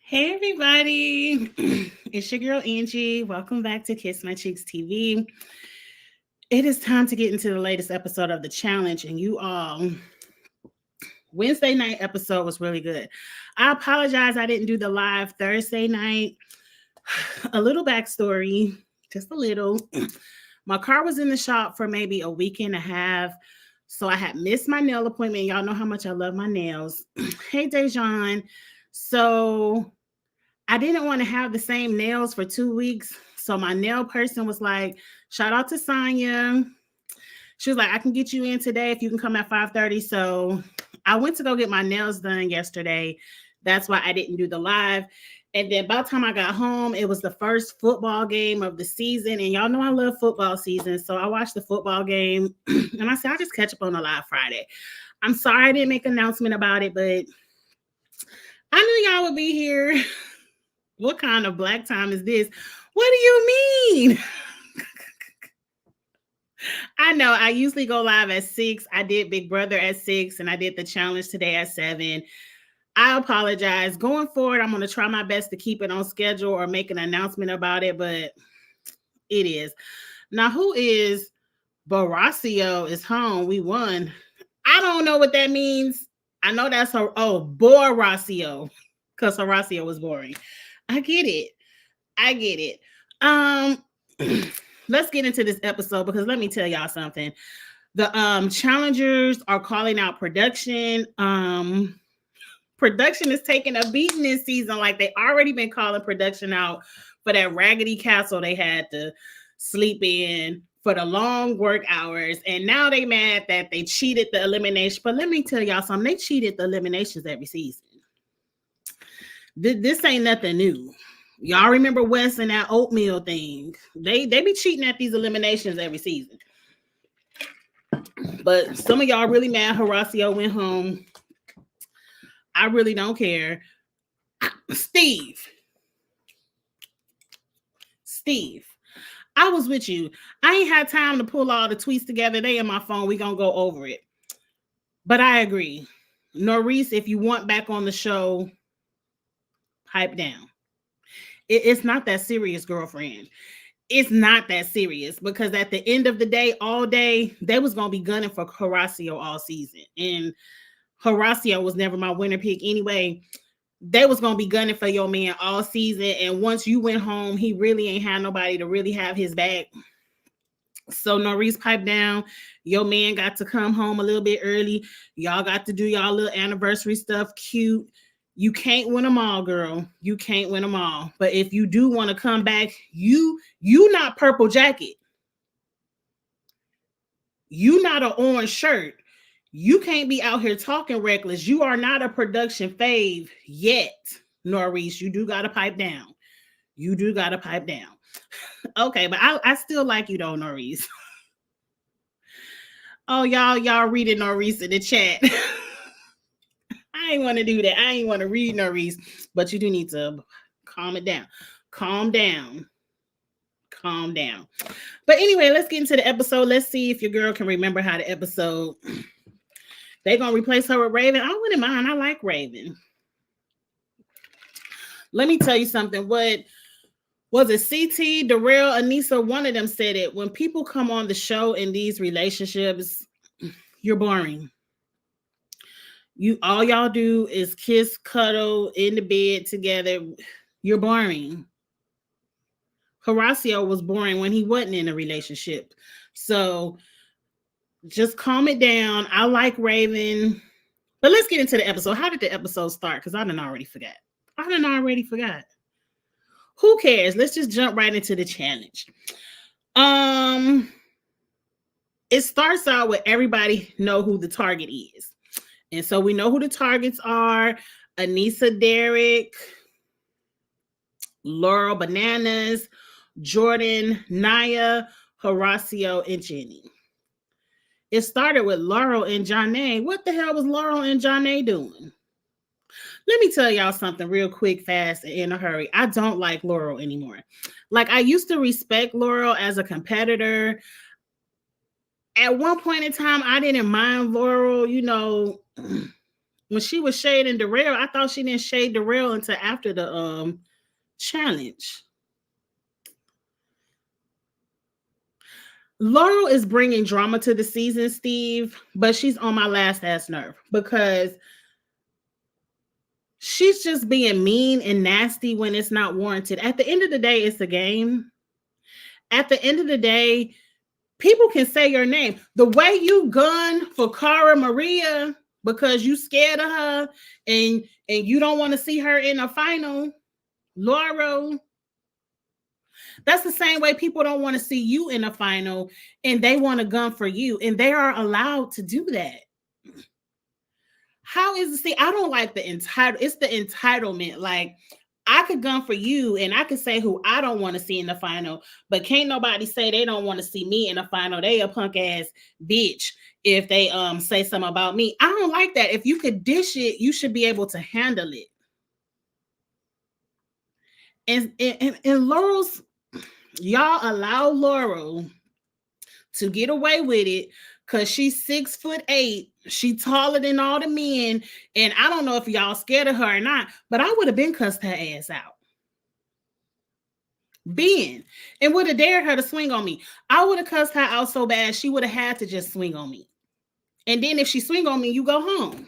Hey everybody, it's your girl Angie. Welcome back to Kiss My Cheeks TV. It is time to get into the latest episode of the challenge, and you all, Wednesday night episode was really good. I apologize I didn't do the live Thursday night. A little backstory, just a little. My car was in the shop for maybe a week and a half, so I had missed my nail appointment. Y'all know how much I love my nails. Hey Dejan. So I didn't want to have the same nails for 2 weeks. So my nail person was like, shout out to Sonya. She was like, I can get you in today if you can come at 5:30. So I went to go get my nails done yesterday. That's why I didn't do the live. And then by the time I got home, it was the first football game of the season. And y'all know I love football season. So I watched the football game and I said, I'll just catch up on the live Friday. I'm sorry I didn't make an announcement about it, but I knew y'all would be here. What kind of black time is this? What do you mean? I know I usually go live at 6. I did Big Brother at 6 and I did the challenge today at 7. I apologize. Going forward, I'm going to try my best to keep it on schedule or make an announcement about it, but it is. Now, who is Baracio is home? We won. I don't know what that means. I know that's her. Oh, Boracio, because Horacio was boring. I get it. Let's get into this episode because let me tell y'all something. The challengers are calling out production. Production is taking a beating this season. Like they already been calling production out for that raggedy castle they had to sleep in for the long work hours. And now they mad that they cheated the elimination. But let me tell y'all something. They cheated the eliminations every season. This ain't nothing new. Y'all remember Wes and that oatmeal thing? They be cheating at these eliminations every season. But some of y'all really mad Horacio went home. I really don't care. Steve, I was with you. I ain't had time to pull all the tweets together. They in my phone. We gonna go over it. But I agree. Norris, if you want back on the show, pipe down. It's not that serious, girlfriend. It's not that serious because at the end of the day, all day, they was going to be gunning for Horacio all season. And Horacio was never my winner pick anyway. They was going to be gunning for your man all season. And once you went home, he really ain't had nobody to really have his back. So Norris piped down. Your man got to come home a little bit early. Y'all got to do y'all little anniversary stuff. Cute. You can't win them all, girl. You can't win them all. But if you do want to come back, you not purple jacket. You not an orange shirt. You can't be out here talking reckless. You are not a production fave yet, Norris. You do got to pipe down. You do got to pipe down. Okay, but I still like you though, Norris. Oh, y'all reading Norris in the chat. I ain't want to do that. I ain't want to read Norris, but you do need to calm it down. Calm down. But anyway, let's get into the episode. Let's see if your girl can remember how the episode. They're going to replace her with Raven. I wouldn't mind. I like Raven. Let me tell you something. What was it? CT, Darrell, Anissa, one of them said it. When people come on the show in these relationships, you're boring. All y'all do is kiss, cuddle in the bed together. You're boring. Horacio was boring when he wasn't in a relationship. So just calm it down. I like Raven. But let's get into the episode. How did the episode start? Because I done already forgot. Who cares? Let's just jump right into the challenge. It starts out with everybody know who the target is. And so we know who the targets are. Anissa, Derek, Laurel Bananas, Jordan, Naya, Horacio, and Jenny. It started with Laurel and Janae. What the hell was Laurel and Janae doing? Let me tell y'all something real quick, fast, and in a hurry. I don't like Laurel anymore. Like, I used to respect Laurel as a competitor. At one point in time, I didn't mind Laurel, when she was shading Darrell, I thought she didn't shade Darrell until after the challenge. Laurel is bringing drama to the season, Steve, but she's on my last ass nerve because she's just being mean and nasty when it's not warranted. At the end of the day, it's a game. At the end of the day, people can say your name. The way you gun for Cara Maria because you scared of her and you don't want to see her in a final, Laurel. That's the same way people don't want to see you in a final and they want a gun for you, and they are allowed to do that. How is it? See, I don't like the it's the entitlement. Like, I could gun for you and I could say who I don't want to see in the final, but can't nobody say they don't want to see me in the final. They a punk ass bitch if they say something about me. I don't like that. If you could dish it, you should be able to handle it. And Laurel's, y'all allow Laurel to get away with it because she's 6'8". She taller than all the men. And I don't know if y'all scared of her or not, but I would have been cussed her ass out. And would have dared her to swing on me. I would have cussed her out so bad she would have had to just swing on me. And then if she swing on me, you go home.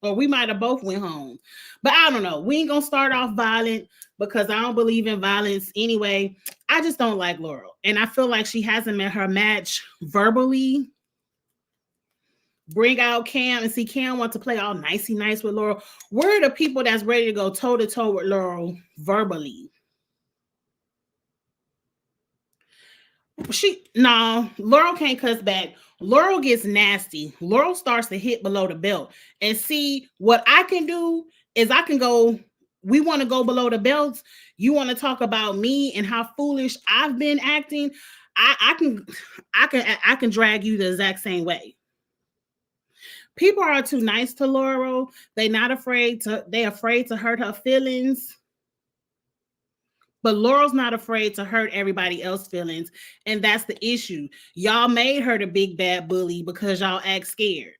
Or we might have both went home. But I don't know. We ain't gonna start off violent because I don't believe in violence anyway. I just don't like Laurel. And I feel like she hasn't met her match verbally. Bring out Cam and see Cam want to play all nicey nice with Laurel. We're the people that's ready to go toe to toe with Laurel verbally. Laurel can't cuss back. Laurel gets nasty. Laurel starts to hit below the belt. And see, what I can do is I can go, we want to go below the belts. You want to talk about me and how foolish I've been acting. I can drag you the exact same way. People are too nice to Laurel. They're afraid to hurt her feelings. But Laurel's not afraid to hurt everybody else's feelings. And that's the issue. Y'all made her the big bad bully because y'all act scared.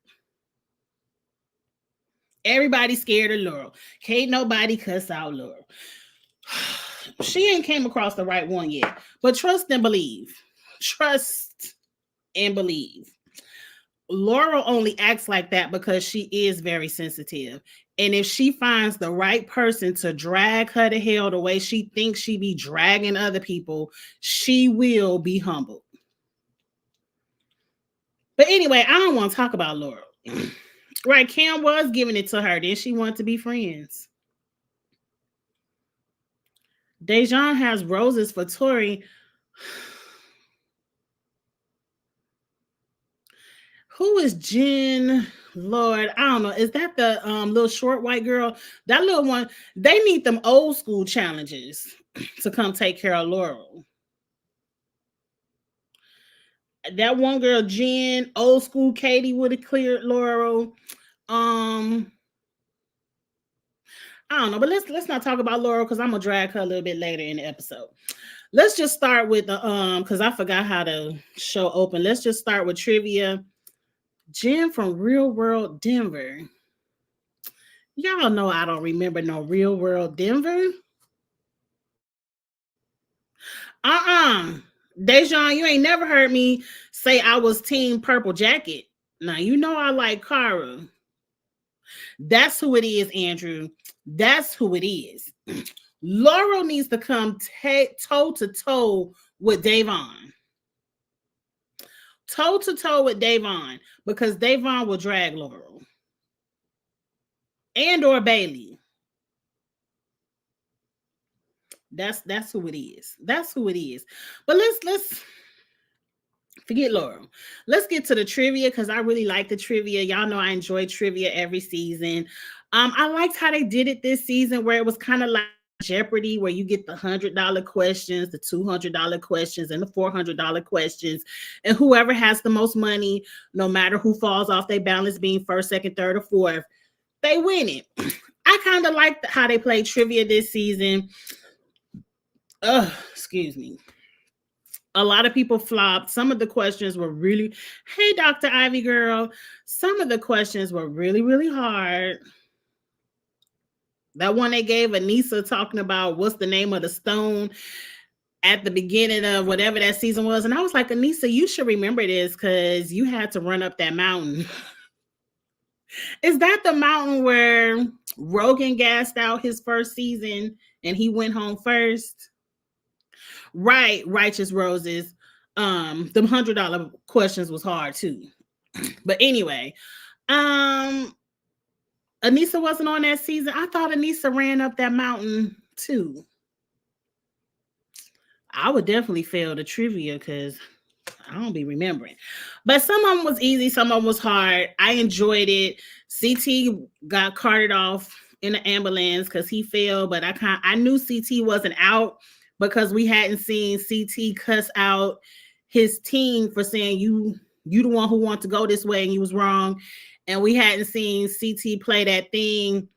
Everybody's scared of Laurel. Can't nobody cuss out Laurel. She ain't came across the right one yet. But trust and believe. Trust and believe. Laurel only acts like that because she is very sensitive. And if she finds the right person to drag her to hell the way she thinks she be dragging other people, she will be humbled. But anyway, I don't want to talk about Laurel. Right, Cam was giving it to her. Then she wanted to be friends. Dejan has roses for Tori. Who is Jen? Lord, I don't know. Is that the little short white girl? That little one. They need them old school challenges to come take care of Laurel. That one girl, Jen, old school Katie would have cleared Laurel. I don't know, but let's not talk about Laurel because I'm gonna drag her a little bit later in the episode. Let's just start with the because I forgot how the show opened. Let's just start with trivia. Jen from Real World Denver. Y'all know I don't remember no Real World Denver. Dejan, you ain't never heard me say I was team Purple Jacket. Now you know I like Cara. That's who it is, Andrew. That's who it is. Laurel needs to come toe to toe with Davon. Toe to toe with Davon because Davon will drag Laurel and or Bailey. That's who it is. That's who it is. But let's forget Laurel. Let's get to the trivia because I really like the trivia. Y'all know I enjoy trivia every season. I liked how they did it this season where it was kind of like Jeopardy, where you get the $100 questions, the $200 questions, and the $400 questions. And whoever has the most money, no matter who falls off their balance being first, second, third, or fourth, they win it. I kind of liked how they played trivia this season. Excuse me. A lot of people flopped. Some of the questions were really, hey, Dr. Ivy girl. Some of the questions were really, really hard. That one they gave Anissa talking about what's the name of the stone at the beginning of whatever that season was. And I was like, Anissa, you should remember this because you had to run up that mountain. Is that the mountain where Rogan gassed out his first season and he went home first? Right, Righteous Roses. The $100 questions was hard too. But anyway, um, Anissa wasn't on that season. I thought Anissa ran up that mountain too. I would definitely fail the trivia because I don't be remembering. But some of them was easy, some of them was hard. I enjoyed it. CT got carted off in the ambulance because he fell, but I knew CT wasn't out because we hadn't seen CT cuss out his team for saying you the one who want to go this way and you was wrong. And we hadn't seen CT play that thing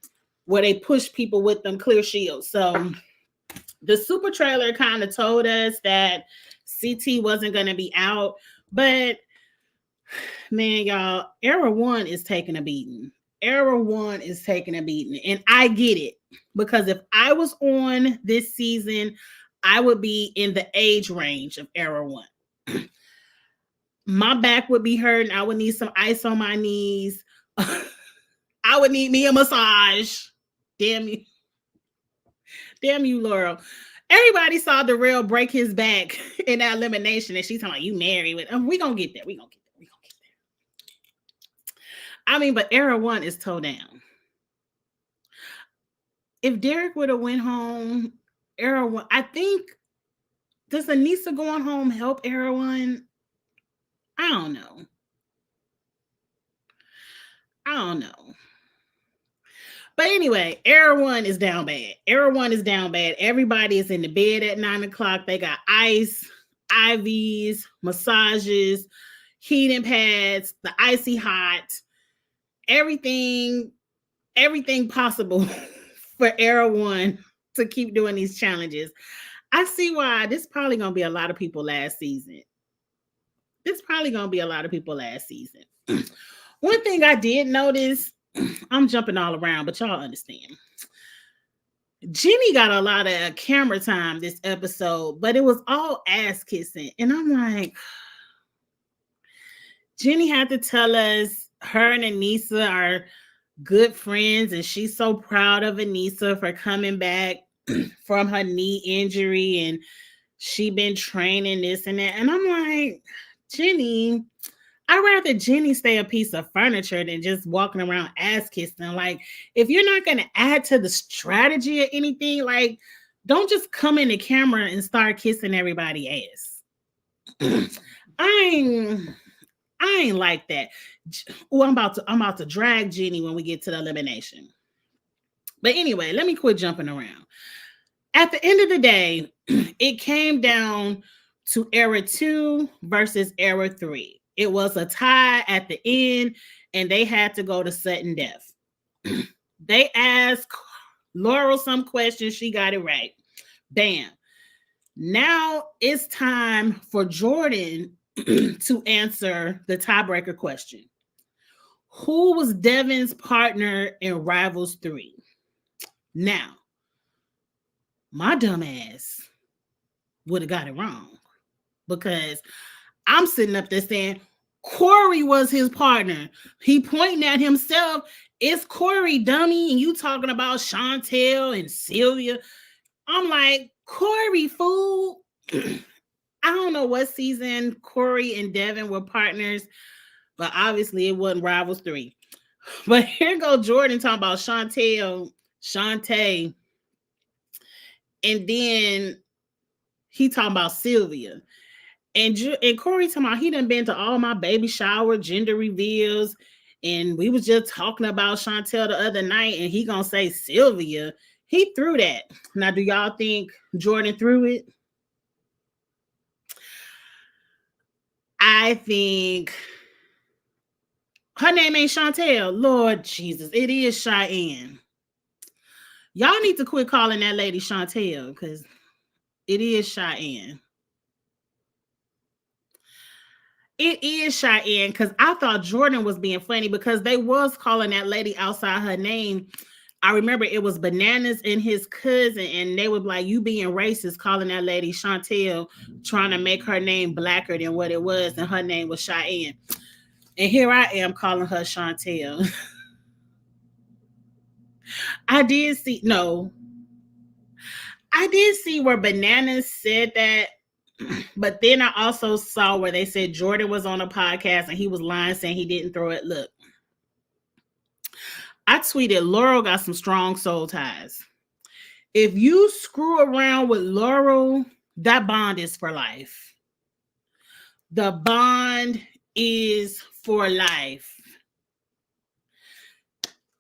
where they push people with them clear shields. So the super trailer kind of told us that CT wasn't going to be out, but man, y'all, Era One is taking a beating. Era One is taking a beating, and I get it because if I was on this season, I would be in the age range of Era One. My back would be hurting. I would need some ice on my knees. I would need me a massage. Damn you. Damn you, Laurel. Everybody saw Darrell break his back in that elimination, and she's talking about you married with. We gonna get there. We gonna get there. We gonna get there. I mean, but Era One is toe down. If Derek would have went home, Era One, I think. Does Anissa going home help Era One? I don't know. I don't know. But anyway, Era One is down bad. Era One is down bad. Everybody is in the bed at 9:00. They got ice, IVs, massages, heating pads, the icy hot, everything possible for Era One to keep doing these challenges. I see why this probably gonna be a lot of people last season. One thing I did notice, I'm jumping all around, but y'all understand. Jenny got a lot of camera time this episode, but it was all ass kissing. And I'm like, Jenny had to tell us her and Anissa are good friends, and she's so proud of Anissa for coming back from her knee injury, and she been training this and that. And I'm like, Jenny, I'd rather Jenny stay a piece of furniture than just walking around ass kissing. Like, if you're not going to add to the strategy or anything, like, don't just come in the camera and start kissing everybody ass. I ain't like that. Oh, I'm about to drag Jenny when we get to the elimination. But anyway, let me quit jumping around. At the end of the day, it came down to Era 2 versus Era 3. It was a tie at the end, and they had to go to sudden death. They asked Laurel some questions. She got it right. Bam. Now it's time for Jordan to answer the tiebreaker question. Who was Devin's partner in Rivals 3? Now, my dumb ass would have got it wrong because I'm sitting up there saying Corey was his partner. He pointing at himself. It's Corey, dummy. And you talking about Chantel and Sylvia. I'm like, Corey, fool. I don't know what season Corey and Devin were partners, but obviously it wasn't Rivals 3. But here go Jordan talking about Chantel, Shantae, and then he talking about Sylvia. And Corey talking about he done been to all my baby shower, gender reveals, and we was just talking about Chantel the other night, and he gonna say Sylvia. He threw that. Now, do y'all think Jordan threw it? I think her name ain't Chantel. Lord Jesus, it is Cheyenne. Y'all need to quit calling that lady Chantel because it is Cheyenne. It is Cheyenne because I thought Jordan was being funny because they was calling that lady outside her name. I remember it was Bananas and his cousin, and they were like, "You being racist, calling that lady Chantel, trying to make her name blacker than what it was, and her name was Cheyenne." And here I am calling her Chantel. I did see no, I did see where Bananas said that, but then I also saw where they said Jordan was on a podcast and he was lying, saying he didn't throw it. Look, I tweeted Laurel got some strong soul ties. If you screw around with Laurel, that bond is for life. The bond is for life.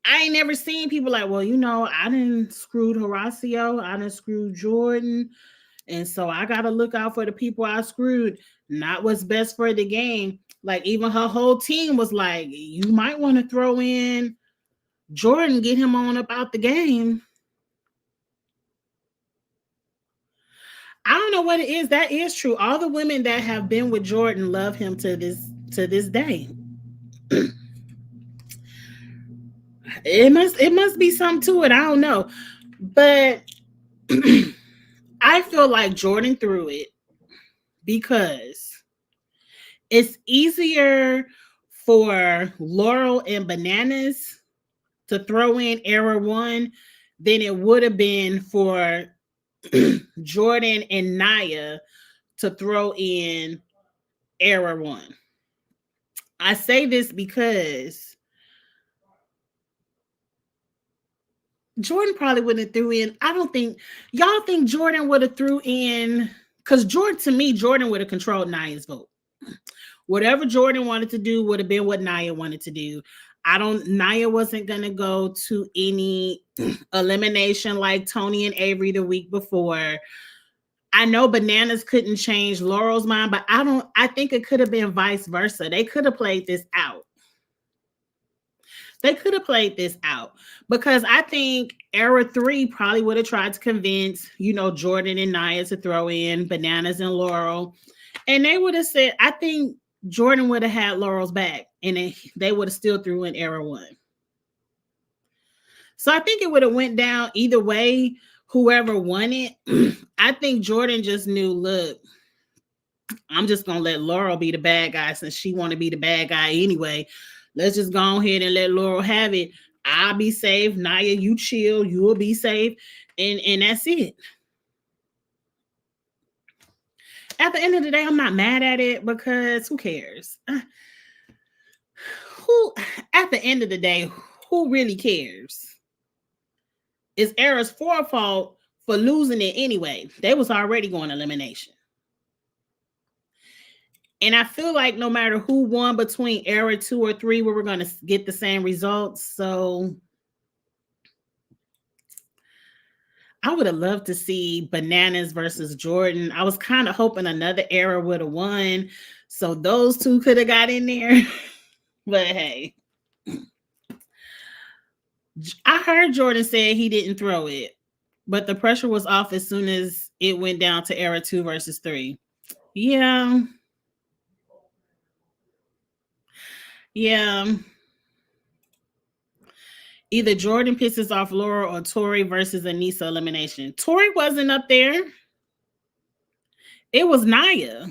I ain't never seen people like, well, I done screwed Horacio, I done screwed Jordan, and so I got to look out for the people I screwed, not what's best for the game. Like, even her whole team was like, you might want to throw in Jordan, get him on about the game. I don't know what it is. That is true. All the women that have been with Jordan love him to this day. It must be something to it. I don't know. But I feel like Jordan threw it because it's easier for Laurel and Bananas to throw in Era One than it would have been for Jordan and Naya to throw in Era One. I say this because Jordan probably wouldn't have threw in. I don't think y'all think Jordan would have threw in, because Jordan would have controlled Naya's vote. Whatever Jordan wanted to do would have been what Naya wanted to do. Naya wasn't gonna go to any elimination like Tony and Avery the week before. I know Bananas couldn't change Laurel's mind, but I think it could have been vice versa. They could have played this out. Because I think Era 3 probably would have tried to convince, Jordan and Naya to throw in Bananas and Laurel. And they would have said, I think Jordan would have had Laurel's back, and they would have still threw in Era 1. So I think it would have went down either way, whoever won it. I think Jordan just knew, look, I'm just going to let Laurel be the bad guy since she want to be the bad guy anyway. Let's just go ahead and let Laurel have it. I'll be safe. Naya, you chill. You'll be safe. And that's it. At the end of the day, I'm not mad at it because who cares? At the end of the day, who really cares? It's Era's fault for losing it anyway. They was already going to elimination. And I feel like no matter who won between Era 2 or 3, we were going to get the same results. So I would have loved to see Bananas versus Jordan. I was kind of hoping another Era would have won, so those two could have got in there. But hey, I heard Jordan said he didn't throw it, but the pressure was off as soon as it went down to Era 2 versus 3. Yeah. Either Jordan pisses off Laura or Tori versus Anissa elimination. Tori wasn't up there. It was Naya.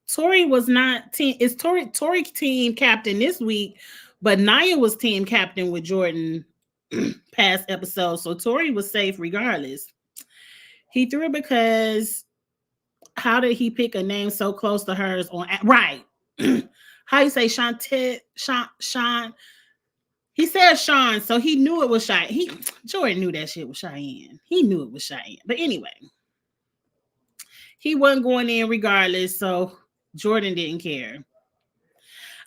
Tori was not team. It's Tori team captain this week, but Naya was team captain with Jordan past episode. So Tori was safe regardless. He threw it because how did he pick a name so close to hers on right? How you say Sean? He said Sean, so he knew it was Cheyenne. Jordan knew that shit was Cheyenne. He knew it was Cheyenne. But anyway, he wasn't going in regardless, so Jordan didn't care.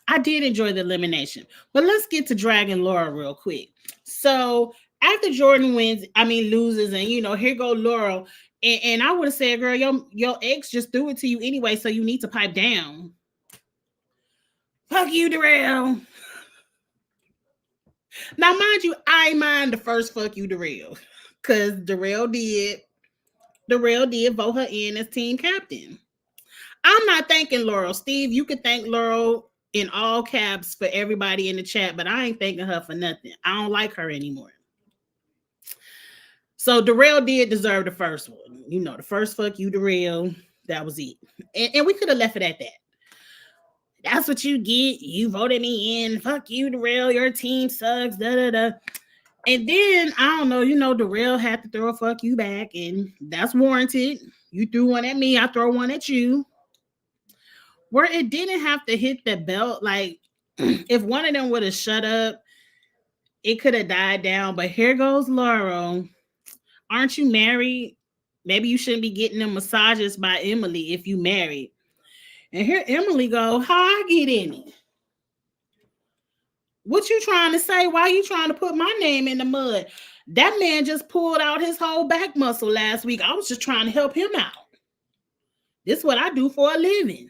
I did enjoy the elimination. But let's get to Dragon Laura real quick. So after Jordan loses, and here go Laurel. And I would have said, girl, your ex just threw it to you anyway, so you need to pipe down. Fuck you, Darrell. Now, mind you, I mind the first fuck you, Darrell. Because Darrell did vote her in as team captain. I'm not thanking Laurel. Steve, you could thank Laurel in all caps for everybody in the chat, but I ain't thanking her for nothing. I don't like her anymore. So Darrell did deserve the first one. You know, the first fuck you, Darrell. That was it. And we could have left it at that. That's what you get. You voted me in. Fuck you, Darrell. Your team sucks. Da da da. And then I don't know, Darrell had to throw a fuck you back, and that's warranted. You threw one at me, I throw one at you. Where it didn't have to hit the belt, like if one of them would have shut up, it could have died down. But here goes Laurel. Aren't you married? Maybe you shouldn't be getting them massages by Emily if you married. And here Emily go, how I get in it? What you trying to say? Why you trying to put my name in the mud? That man just pulled out his whole back muscle last week. I was just trying to help him out. This is what I do for a living.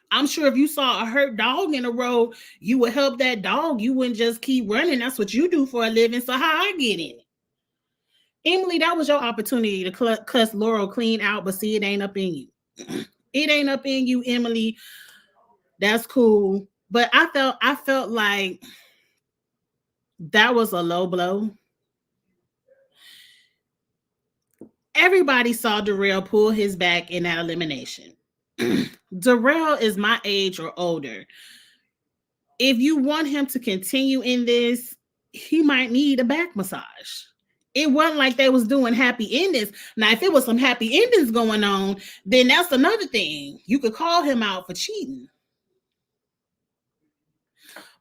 I'm sure if you saw a hurt dog in the road, you would help that dog. You wouldn't just keep running. That's what you do for a living. So how I get in it? Emily, that was your opportunity to cuss Laurel clean out, but see, it ain't up in you. It ain't up in you, Emily. That's cool. But I felt like that was a low blow. Everybody saw Darrell pull his back in that elimination. Darrell is my age or older. If you want him to continue in this, he might need a back massage. It wasn't like they was doing happy endings. Now, if it was some happy endings going on, then that's another thing. You could call him out for cheating.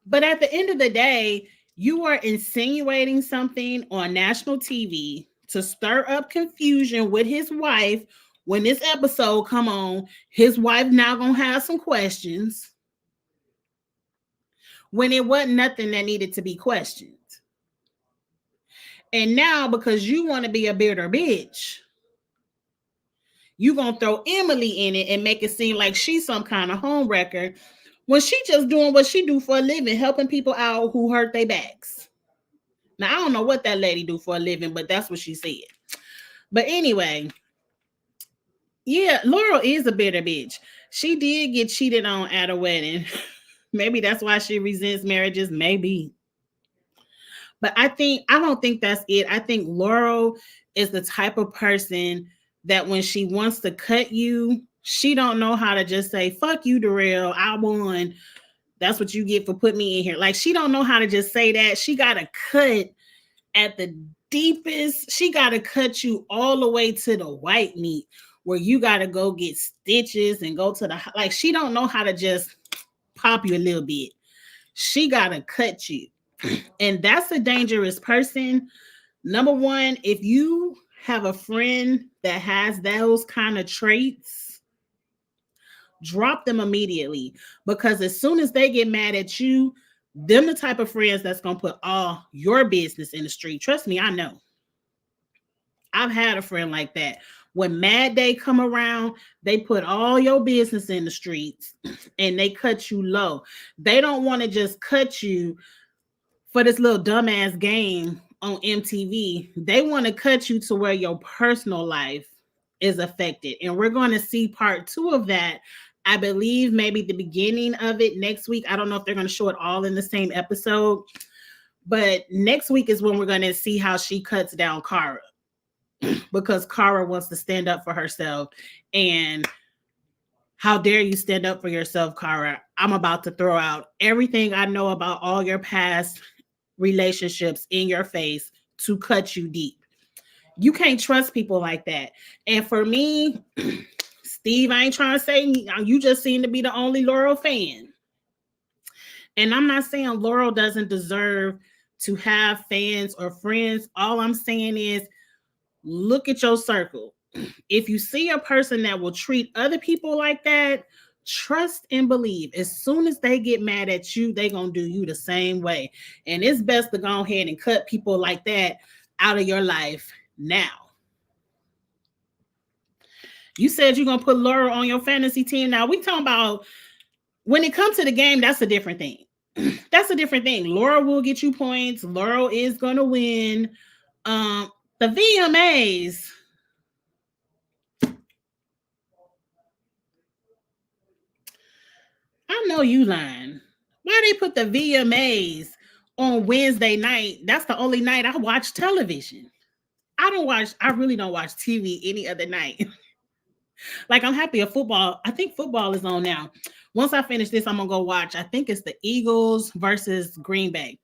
But at the end of the day, you are insinuating something on national TV to stir up confusion with his wife. When this episode come on, his wife now gonna have some questions when it wasn't nothing that needed to be questioned. And now, because you want to be a bitter bitch, you gonna throw Emily in it and make it seem like she's some kind of home wrecker when she just doing what she do for a living, helping people out who hurt their backs. Now, I don't know what that lady do for a living, but that's what she said. But anyway, yeah, Laurel is a bitter bitch. She did get cheated on at a wedding. Maybe that's why she resents marriages. Maybe. But I don't think that's it. I think Laurel is the type of person that when she wants to cut you, she don't know how to just say, fuck you, Darrell. I won. That's what you get for putting me in here. Like, she don't know how to just say that. She got to cut at the deepest. She got to cut you all the way to the white meat where you got to go get stitches and go to the, like, she don't know how to just pop you a little bit. She got to cut you. And that's a dangerous person. Number one, if you have a friend that has those kind of traits, drop them immediately, because as soon as they get mad at you, them the type of friends that's going to put all your business in the street. Trust me, I know. I've had a friend like that. When Mad Day come around, they put all your business in the streets and they cut you low. They don't want to just cut you for this little dumbass game on MTV. They want to cut you to where your personal life is affected. And we're going to see part 2 of that. I believe maybe the beginning of it next week. I don't know if they're going to show it all in the same episode, but next week is when we're going to see how she cuts down Cara, because Cara wants to stand up for herself. And how dare you stand up for yourself, Cara? I'm about to throw out everything I know about all your past relationships in your face to cut you deep. You can't trust people like that. And for me, Steve, I ain't trying to say you just seem to be the only Laurel fan. And I'm not saying Laurel doesn't deserve to have fans or friends. All I'm saying is look at your circle. If you see a person that will treat other people like that, trust and believe. As soon as they get mad at you, they're going to do you the same way. And it's best to go ahead and cut people like that out of your life now. You said you're going to put Laurel on your fantasy team. Now, we talking about when it comes to the game, that's a different thing. That's a different thing. Laurel will get you points. Laurel is going to win. The VMAs, I know you lying. Why they put the VMAs on Wednesday night? That's the only night I watch television. I really don't watch TV any other night. Like I'm happy of football. I think football is on now. Once I finish this, I'm gonna go watch. I think it's the Eagles versus Green Bay.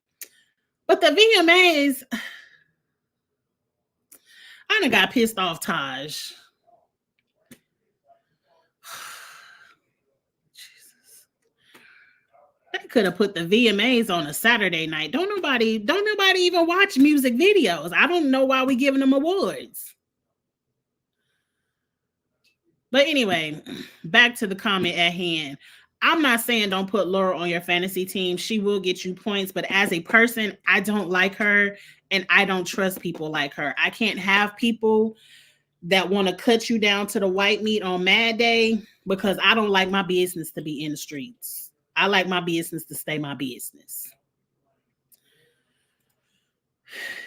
But the VMAs, I done got pissed off, Taj. They could have put the VMAs on a Saturday night. Don't nobody even watch music videos. I don't know why we giving them awards. But anyway, back to the comment at hand. I'm not saying don't put Laura on your fantasy team. She will get you points, but as a person, I don't like her and I don't trust people like her. I can't have people that want to cut you down to the white meat on Mad Day because I don't like my business to be in the streets. I like my business to stay my business.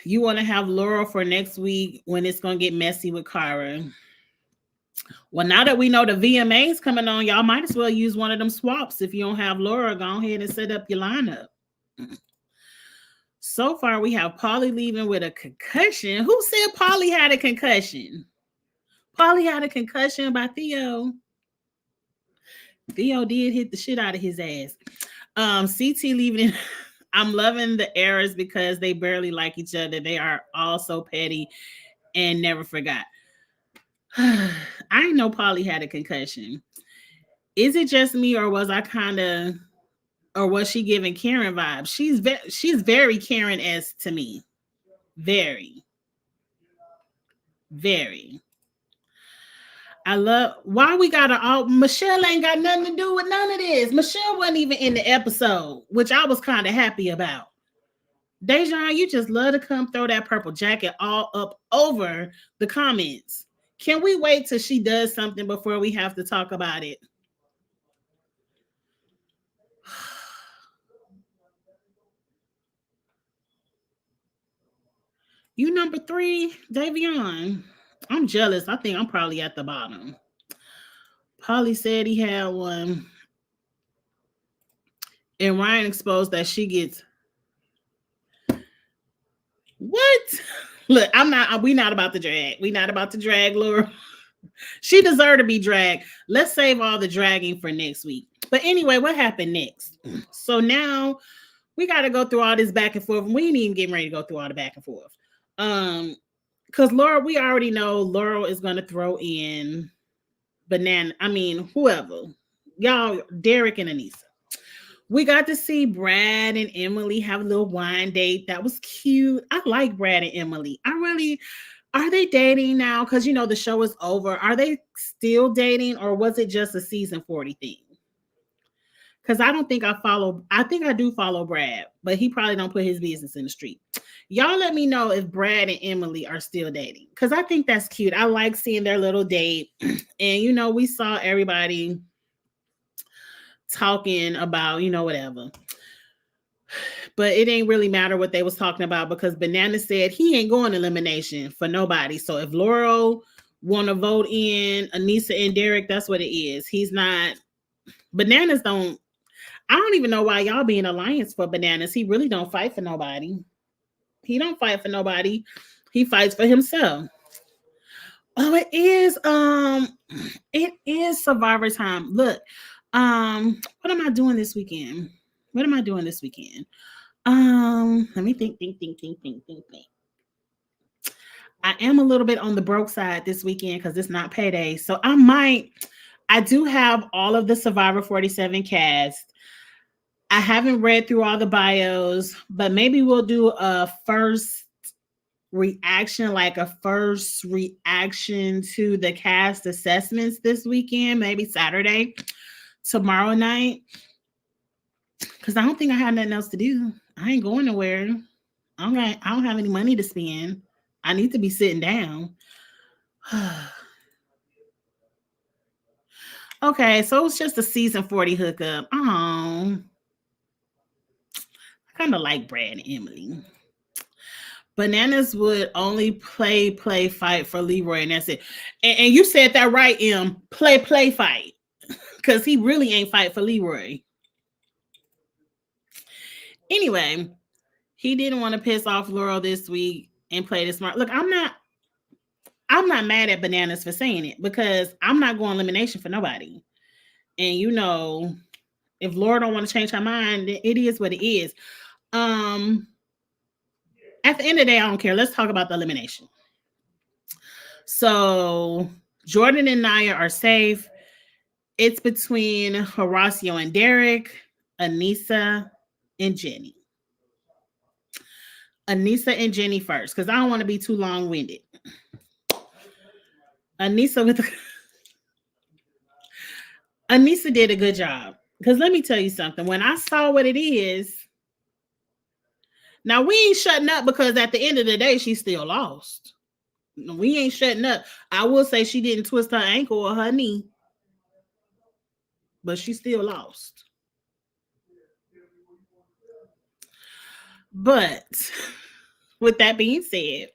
You want to have Laura for next week when it's going to get messy with Cara. Well, now that we know the VMA's coming on, y'all might as well use one of them swaps. If you don't have Laura, go ahead and set up your lineup. So far, we have Polly leaving with a concussion. Who said Polly had a concussion? Polly had a concussion by Theo. Theo did hit the shit out of his ass. CT leaving. I'm loving the errors because they barely like each other. They are all so petty and never forgot. I didn't know Polly had a concussion. Is it just me, or was she giving Karen vibes? She's very Karen-esque to me. Very. Very. I love why we gotta all Michelle ain't got nothing to do with none of this. Michelle wasn't even in the episode, which I was kind of happy about. Dejan, you just love to come throw that purple jacket all up over the comments. Can we wait till she does something before we have to talk about it? You number 3, Davion. I'm jealous. I think I'm probably at the bottom. Polly said he had one. And Ryan exposed that she gets. What? Look, we not about to drag. We not about to drag Laura. She deserved to be dragged. Let's save all the dragging for next week. But anyway, what happened next? So now we got to go through all this back and forth. We ain't even getting ready to go through all the back and forth. Because Laura, we already know Laurel is going to throw in whoever. Y'all, Derek and Anissa. We got to see Brad and Emily have a little wine date. That was cute. I like Brad and Emily. Are they dating now? Because, the show is over. Are they still dating, or was it just a season 40 thing? Because I think I do follow Brad, but he probably don't put his business in the street. Y'all let me know if Brad and Emily are still dating, because I think that's cute. I like seeing their little date. And, we saw everybody talking about, whatever. But it ain't really matter what they was talking about, because Banana said he ain't going elimination for nobody. So if Laurel want to vote in Anissa and Derek, that's what it is. He's not. Bananas don't. I don't even know why y'all be in alliance for Bananas. He really don't fight for nobody. He don't fight for nobody. He fights for himself. Oh, it is Survivor time. Look, what am I doing this weekend? Let me think. I am a little bit on the broke side this weekend because it's not payday. So I do have all of the Survivor 47 cast. I haven't read through all the bios, but maybe we'll do a first reaction to the cast assessments this weekend, maybe Saturday, tomorrow night. Because I don't think I have nothing else to do. I ain't going nowhere. I don't have any money to spend. I need to be sitting down. Okay, so it's just a season 40 hookup. Oh, I kind of like Brad and Emily. Bananas would only play, fight for Leroy, and that's it. And you said that right, Em. Play, fight. Because he really ain't fight for Leroy. Anyway, he didn't want to piss off Laurel this week and play the smart. Look, I'm not mad at Bananas for saying it because I'm not going elimination for nobody. And if Laura don't want to change her mind, it is what it is. Um, at the end of the day, I don't care. Let's talk about the elimination. So Jordan and Naya are safe. It's between Horacio and Derek, Anissa and Jenny. Anissa and Jenny first, because I don't want to be too long-winded. Anissa did a good job. Because let me tell you something. When I saw what it is, now we ain't shutting up because at the end of the day, she still lost. We ain't shutting up. I will say she didn't twist her ankle or her knee, but she still lost. But with that being said,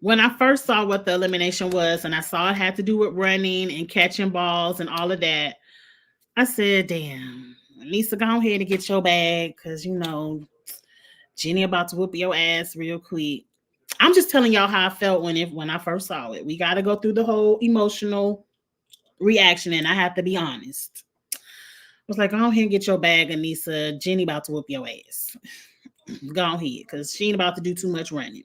when I first saw what the elimination was and I saw it had to do with running and catching balls and all of that, I said, damn, Lisa, go ahead and get your bag because, Jenny about to whoop your ass real quick. I'm just telling y'all how I felt when I first saw it. We got to go through the whole emotional reaction, and I have to be honest. I was like, go ahead and get your bag, Anissa. Jenny about to whoop your ass. Go ahead, because she ain't about to do too much running.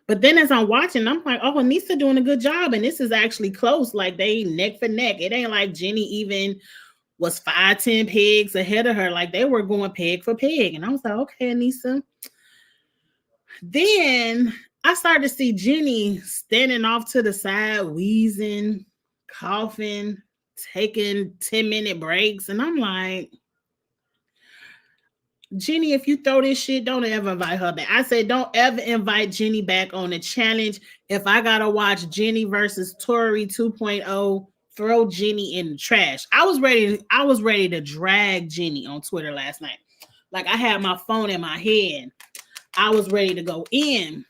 But then as I'm watching, I'm like, oh, Anissa doing a good job. And this is actually close. Like they neck for neck. It ain't like Jenny even was 5-10 pegs ahead of her. Like they were going peg for peg. And I was like, okay, Anissa. Then I started to see Jenny standing off to the side, wheezing, coughing, taking 10-minute breaks. And I'm like, Jenny, if you throw this shit, don't ever invite her back. I said, don't ever invite Jenny back on the challenge. If I gotta watch Jenny versus Tori 2.0, throw Jenny in the trash. I was ready to drag Jenny on Twitter last night. Like I had my phone in my hand. I was ready to go in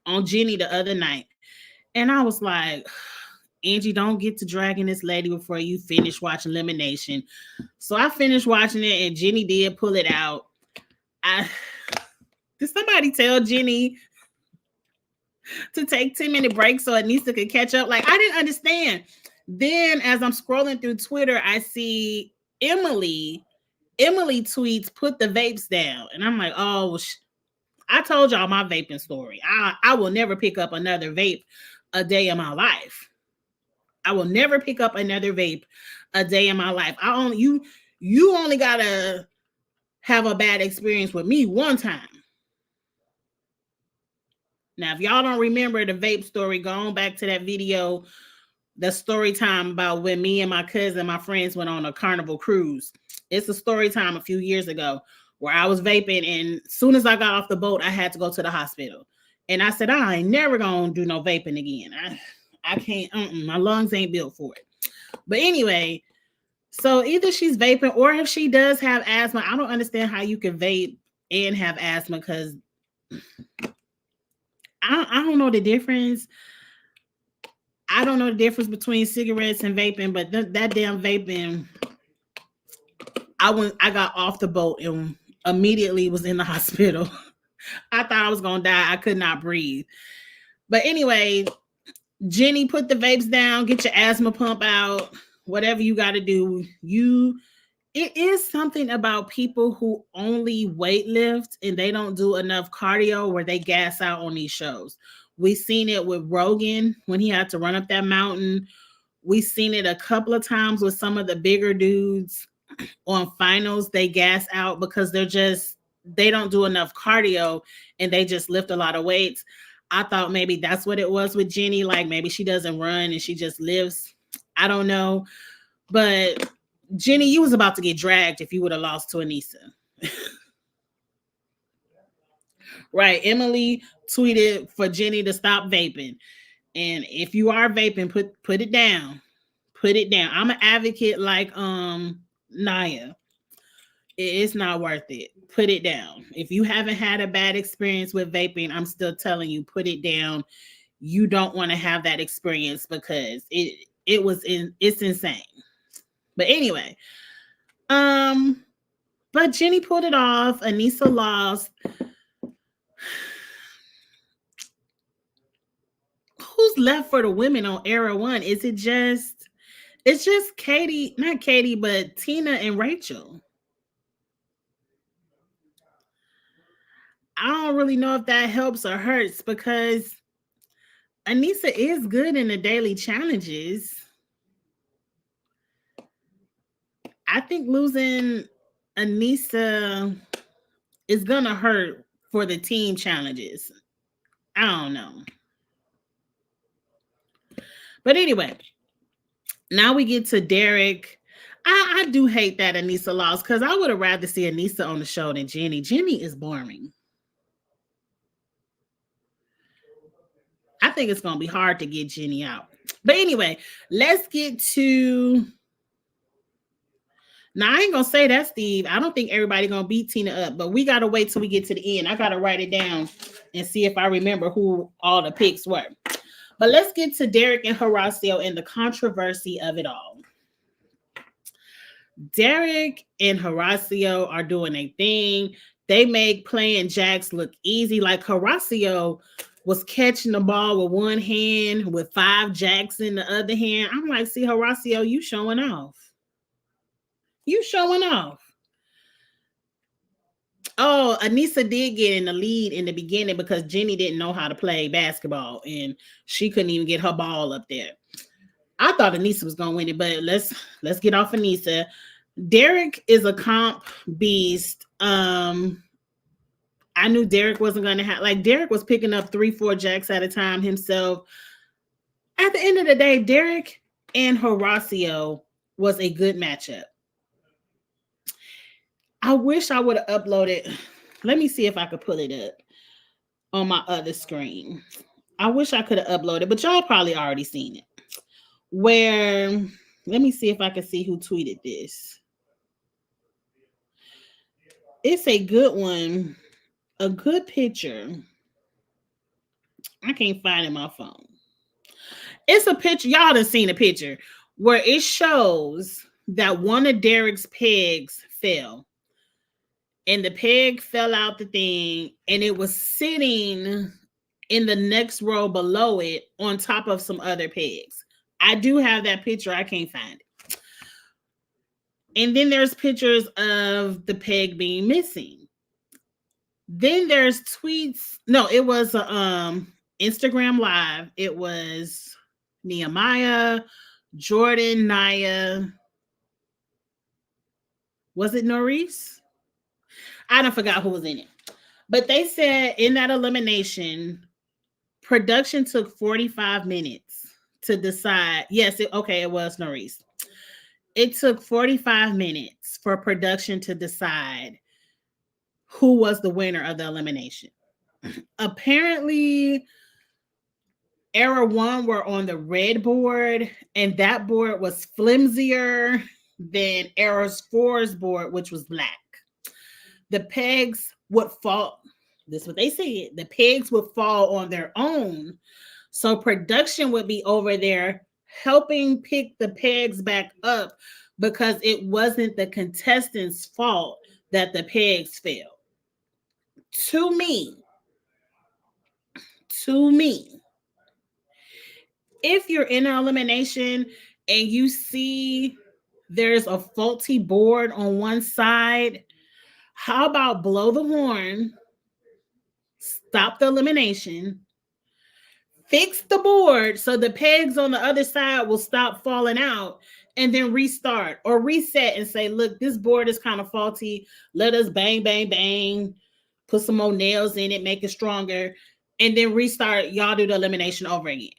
on Jenny the other night. And I was like, Angie, don't get to dragging this lady before you finish watching Elimination. So I finished watching it and Jenny did pull it out. Did somebody tell Jenny to take 10-minute breaks so Anissa could catch up? Like, I didn't understand. Then as I'm scrolling through Twitter, I see Emily tweets, put the vapes down. And I'm like, oh, I told y'all my vaping story. I will never pick up another vape a day in my life. I will never pick up another vape a day in my life. You only gotta have a bad experience with me one time. Now, if y'all don't remember the vape story, go on back to that video, the story time about when me and my cousin, my friends went on a Carnival cruise. It's a story time a few years ago where I was vaping, and as soon as I got off the boat, I had to go to the hospital. And I said, I ain't never gonna do no vaping again. I can't, my lungs ain't built for it. But anyway, so either she's vaping or if she does have asthma, I don't understand how you can vape and have asthma because I don't know the difference. I don't know the difference between cigarettes and vaping, but that damn vaping, I got off the boat and immediately was in the hospital. I thought I was going to die. I could not breathe. But anyway, Jenny, put the vapes down, get your asthma pump out, whatever you got to do. It is something about people who only weight lift and they don't do enough cardio where they gas out on these shows. We've seen it with Rogan when he had to run up that mountain. We've seen it a couple of times with some of the bigger dudes on finals. They gas out because they don't do enough cardio and they just lift a lot of weights. I thought maybe that's what it was with Jenny. Like maybe she doesn't run and she just lifts. I don't know. But Jenny, you was about to get dragged if you would have lost to Anissa. Right. Emily tweeted for Jenny to stop vaping. And if you are vaping, put it down. Put it down. I'm an advocate like Naya. It's not worth it. Put it down. If you haven't had a bad experience with vaping, I'm still telling you, put it down. You don't want to have that experience because it's insane. But anyway, But Jenny pulled it off. Anissa lost. Who's left for the women on Era One? Is it just? It's just Katie, not Katie, but Tina and Rachel. I don't really know if that helps or hurts because Anissa is good in the daily challenges. I think losing Anissa is gonna hurt for the team challenges. I don't know. But anyway, now we get to Derek. I do hate that Anissa lost because I would have rather see Anissa on the show than Jenny. Jenny is boring. I think it's gonna be hard to get Jenny out. But anyway, let's get to. Now I ain't gonna say that, Steve. I don't think everybody gonna beat Tina up, but we gotta wait till we get to the end. I gotta write it down and see if I remember who all the picks were. But let's get to Derek and Horacio and the controversy of it all. Derek and Horacio are doing a thing. They make playing jacks look easy. Like Horacio was catching the ball with one hand with 5 jacks in the other hand. I'm like, see, Horacio, you showing off. You showing off. Oh, Anissa did get in the lead in the beginning because Jenny didn't know how to play basketball and she couldn't even get her ball up there. I thought Anissa was gonna win it, but let's get off Anissa. Derek is a comp beast. I knew Derek wasn't gonna have Derek was picking up 3-4 jacks at a time himself. At the end of the day, Derek and Horacio was a good matchup. I wish I would have uploaded. Let me see if I could pull it up on my other screen. I wish I could have uploaded, but y'all probably already seen it. Where, let me see if I can see who tweeted this. It's a good one, a good picture. I can't find it on my phone. It's a picture. Y'all done seen a picture where it shows that one of Derek's pegs fell. And the peg fell out the thing, and it was sitting in the next row below it on top of some other pegs. I do have that picture. I can't find it. And then there's pictures of the peg being missing. Then there's tweets. No, it was Instagram Live. It was Nehemiah, Jordan, Naya. Was it Norris? I don't forgot who was in it. But they said in that elimination, production took 45 minutes to decide. Yes, it was Norris. It took 45 minutes for production to decide who was the winner of the elimination. Apparently, Era 1 were on the red board, and that board was flimsier than Era 4's board, which was black. The pegs would fall. This is what they said. The pegs would fall on their own. So production would be over there helping pick the pegs back up because it wasn't the contestants' fault that the pegs fell. To me, if you're in an elimination and you see there's a faulty board on one side, how about blow the horn, stop the elimination, fix the board so the pegs on the other side will stop falling out, and then restart or reset and say, look, this board is kind of faulty. Let us bang, bang, bang, put some more nails in it, make it stronger, and then restart. Y'all do the elimination over again.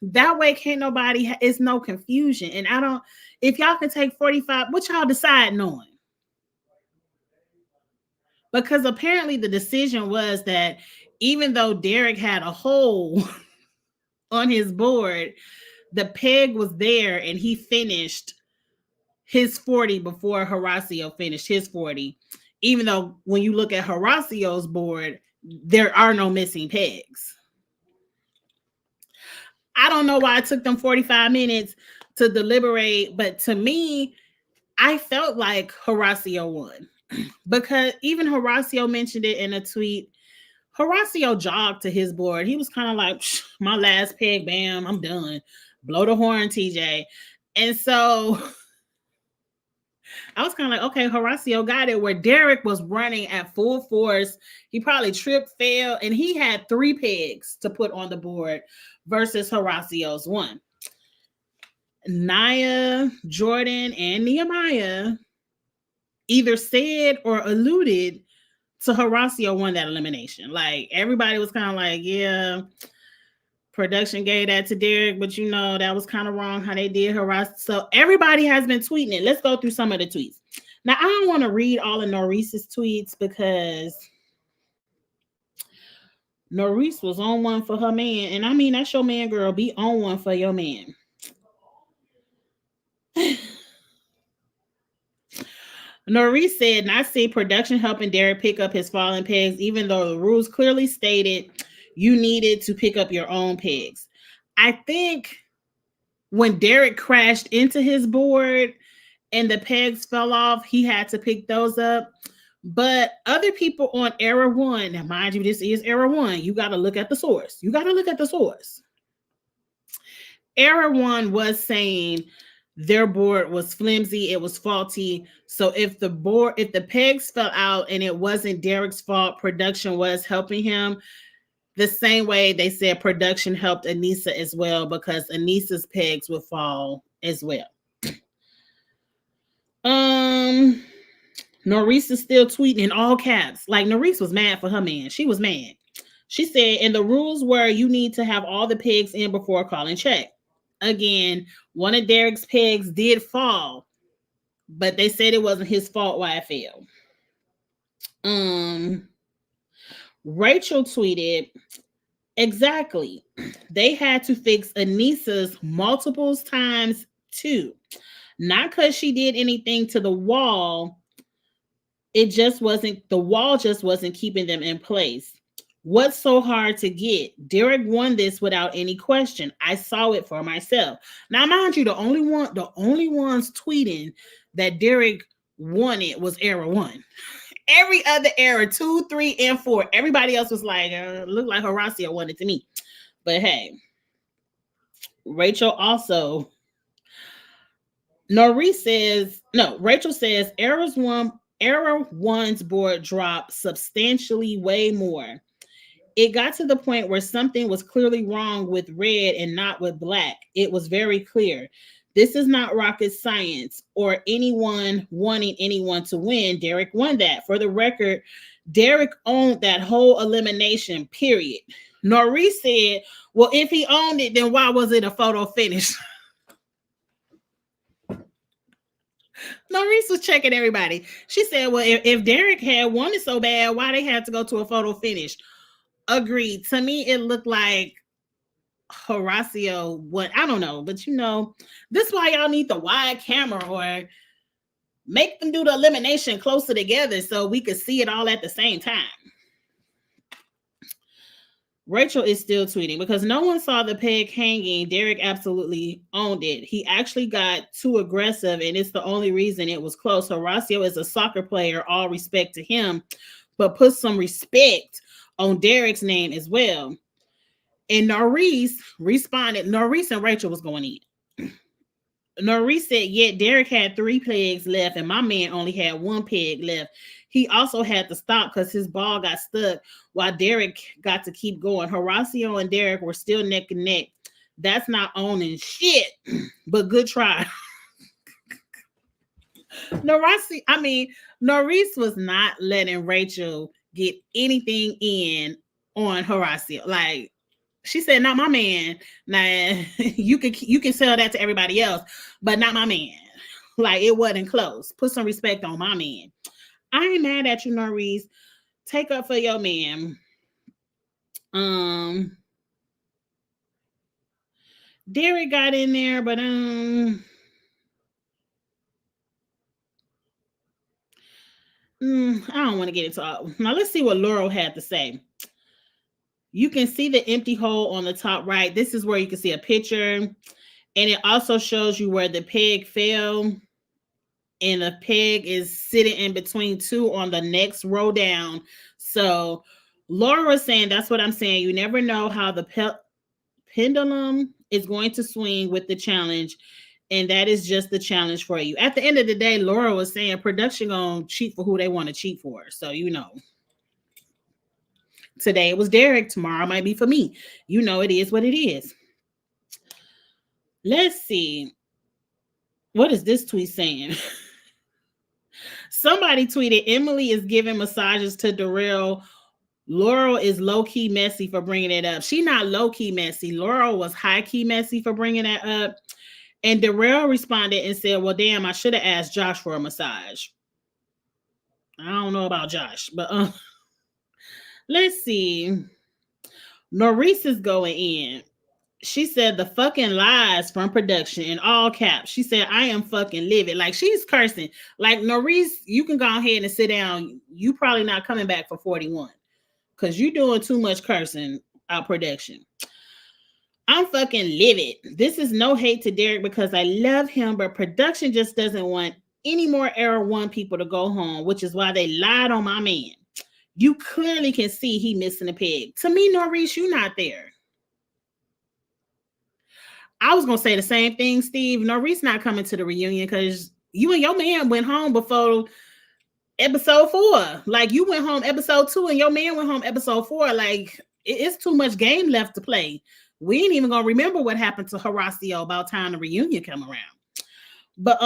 That way, can't nobody, it's no confusion. And I don't, if y'all can take 45, what y'all deciding on? Because apparently the decision was that even though Derek had a hole on his board, the peg was there and he finished his 40 before Horacio finished his 40. Even though when you look at Horacio's board, there are no missing pegs. I don't know why it took them 45 minutes to deliberate, but to me, I felt like Horacio won. because even Horacio mentioned it in a tweet. Horacio jogged to his board. He was kind of like, my last peg, bam, I'm done. Blow the horn, TJ. And so I was kind of like, okay, Horacio got it. Where Derek was running at full force. He probably tripped, fell, and he had 3 pegs to put on the board versus Horacio's 1. Nia, Jordan, and Nehemiah either said or alluded to Horacio won that elimination. Like, everybody was kind of like, yeah, production gave that to Derek, but that was kind of wrong how they did Horacio. So everybody has been tweeting it. Let's go through some of the tweets. Now, I don't want to read all of Norris's tweets because Norris was on one for her man. And I mean, that's your man, girl. Be on one for your man. Norris said, not see production helping Derek pick up his fallen pegs, even though the rules clearly stated you needed to pick up your own pegs. I think when Derek crashed into his board and the pegs fell off, he had to pick those up. But other people on Era 1, now mind you, this is Era 1, you got to look at the source. Era 1 was saying their board was flimsy, it was faulty. So if the pegs fell out and it wasn't Derek's fault, production was helping him. The same way they said production helped Anissa as well, because Anissa's pegs would fall as well. Norris is still tweeting in all caps. Like, Norris was mad for her man. She was mad. She said, and the rules were you need to have all the pegs in before calling check. Again, one of Derek's pegs did fall, but they said it wasn't his fault why it fell. Rachel tweeted, exactly. They had to fix Anissa's multiple times too. Not because she did anything to the wall. The wall just wasn't keeping them in place. What's so hard to get? Derek won this without any question. I saw it for myself. Now, mind you, the only ones tweeting that Derek won it was Era 1. Every other Era, 2, 3, and 4, everybody else was like, looked like Horacio won it to me. But hey, Rachel also, Rachel says Era 1's board dropped substantially way more. It got to the point where something was clearly wrong with red and not with black. It was very clear. This is not rocket science or anyone wanting anyone to win. Derek won that. For the record, Derek owned that whole elimination, period. Norris said, well, if he owned it, then why was it a photo finish? Norris was checking everybody. She said, well, if Derek had won it so bad, why they had to go to a photo finish? Agreed. To me, it looked like Horacio, I don't know, but this is why y'all need the wide camera or make them do the elimination closer together so we could see it all at the same time. Rachel is still tweeting, because no one saw the peg hanging. Derek absolutely owned it. He actually got too aggressive, and it's the only reason it was close. Horacio is a soccer player, all respect to him, but put some respect on Derek's name as well. And Norris responded, Norris and Rachel was going in. Norris said, yeah, Derek had 3 pegs left and my man only had 1 peg left. He also had to stop because his ball got stuck while Derek got to keep going. Horacio and Derek were still neck and neck. That's not owning shit, but good try. Norris was not letting Rachel get anything in on Horacio. Like, she said, not my man. Now, you can sell that to everybody else, but not my man. Like, it wasn't close. Put some respect on my man. I ain't mad at you, Norris. Take up for your man. Derek got in there, but I don't want to get into all. Now, let's see what Laurel had to say. You can see the empty hole on the top right. This is where you can see a picture. And it also shows you where the peg fell. and a peg is sitting in between two on the next row down. So Laura was saying, that's what I'm saying. You never know how the pendulum is going to swing with the challenge. And that is just the challenge for you. At the end of the day, Laura was saying production gonna cheat for who they want to cheat for. So, today it was Derek. Tomorrow might be for me. It is what it is. Let's see. What is this tweet saying? Somebody tweeted, Emily is giving massages to Darrell. Laurel is low-key messy for bringing it up. She not low-key messy. Laurel was high-key messy for bringing that up. And Darrell responded and said, well, damn, I should have asked Josh for a massage. I don't know about Josh, but let's see. Norris is going in. She said the fucking lies from production in all caps. She said, I am fucking livid. Like, she's cursing. Like, Norris, you can go ahead and sit down. You probably not coming back for 41 because you doing too much cursing out production. I'm fucking livid. This is no hate to Derek because I love him, but production just doesn't want any more Era 1 people to go home, which is why they lied on my man. You clearly can see he missing a peg. To me, Norris, you not there. I was going to say the same thing, Steve. Norris not coming to the reunion because you and your man went home before episode 4. Like, you went home episode 2 and your man went home episode 4. Like, it's too much game left to play. We ain't even going to remember what happened to Horacio about time the reunion come around. But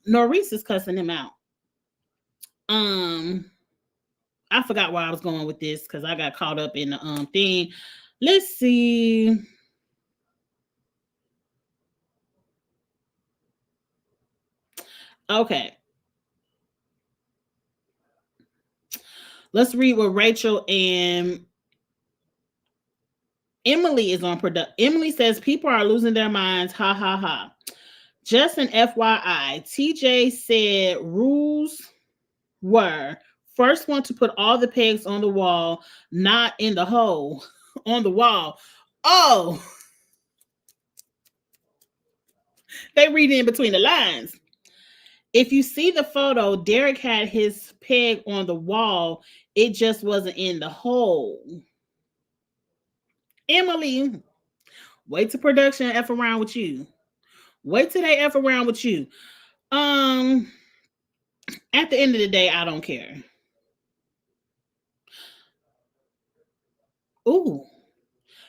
Norris is cussing him out. I forgot where I was going with this because I got caught up in the thing. Let's see. Okay. Let's read what Rachel and Emily is on production. Emily says people are losing their minds. Ha ha ha. Just an FYI, TJ said rules were first one to put all the pegs on the wall, not in the hole, on the wall. Oh, they read in between the lines. If you see the photo, Derek had his peg on the wall. It just wasn't in the hole. Emily, wait till production F around with you. Wait till they F around with you. At the end of the day, I don't care. Ooh.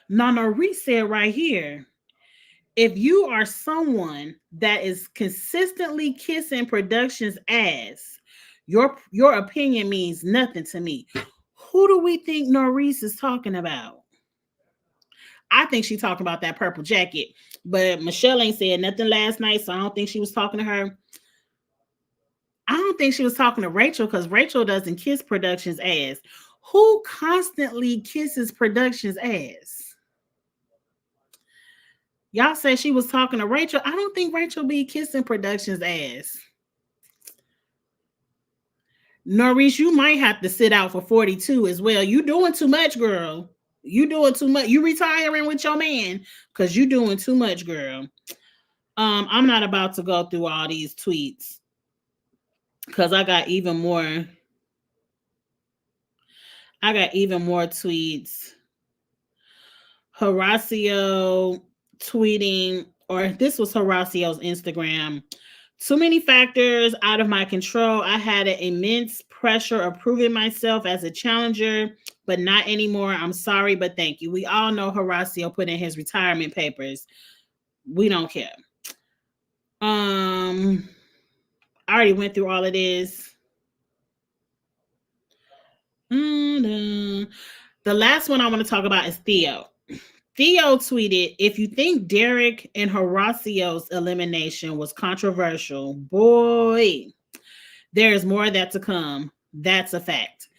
Nana Reese said right here, if you are someone that is consistently kissing production's ass, your opinion means nothing to me. Who do we think Norris is talking about? I think she's talking about that purple jacket, but Michelle ain't said nothing last night, so I don't think she was talking to her. I don't think she was talking to Rachel because Rachel doesn't kiss production's ass. Who constantly kisses production's ass? Y'all say she was talking to Rachel. I don't think Rachel be kissing production's ass. Norris, you might have to sit out for 42 as well. You doing too much, girl. You doing too much. You retiring with your man because you doing too much, girl. I'm not about to go through all these tweets because I got even more. I got even more tweets. Horacio tweeting, or this was Horacio's Instagram. Too many factors out of my control. I had an immense pressure of proving myself as a challenger, but not anymore. I'm sorry, but thank you. We all know Horacio put in his retirement papers. We don't care. I already went through all of this. The last one I want to talk about is Theo. Theo tweeted, if you think Derek and Horacio's elimination was controversial, boy, there is more of that to come. That's a fact.